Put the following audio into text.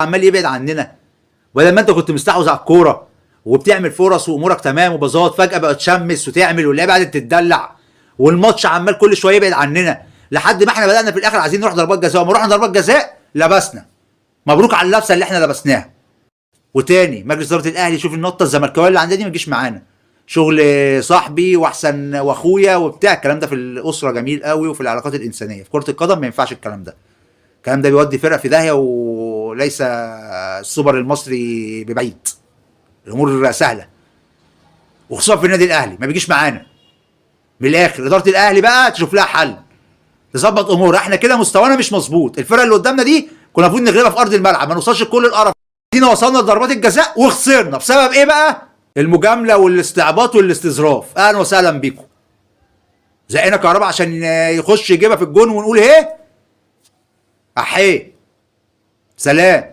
عمال يبعد عننا، بدل ما انت كنت مستحوذ على الكوره وبتعمل فرص وامورك تمام وبظبط، فجاه بقت تشمس وتعمل واللعيبه قعدت تتدلع، والماتش عمال كل شويه يبعد عننا لحد ما احنا بدانا في الاخر عايزين نروح ضربات جزاء، وما رحنا ضربات جزاء لبسنا. مبروك على اللبسه اللي احنا لبسناها. وتاني مجلس اداره الاهلي شوف النقطه الزملكاويه اللي عندنا دي ما تجيش معانا. شغل صاحبي واحسن واخويا وبتاع، الكلام ده في الاسره جميل قوي وفي العلاقات الانسانيه، في كره القدم ما ينفعش الكلام ده. الكلام ده بيودي فرقه في داهيه، وليس السوبر المصري ببعيد. الامور سهله، وخصوصا في النادي الاهلي ما بيجيش معانا. من الاخر اداره الاهلي بقى تشوف لها حل، تظبط امورها. احنا كده مستوانا مش مظبوط، الفرقه اللي قدامنا دي كنا المفروض نغلبها في ارض الملعب، ما نوصلش لكل القرف. دينا وصلنا لضربات الجزاء وخسرنا بسبب ايه بقى؟ المجامله والاستعباط والاستظراف. اهلا وسهلا بيكم. زقنا كهربا عشان يخش يجيبها في الجون ونقول ايه؟ احيه سلام.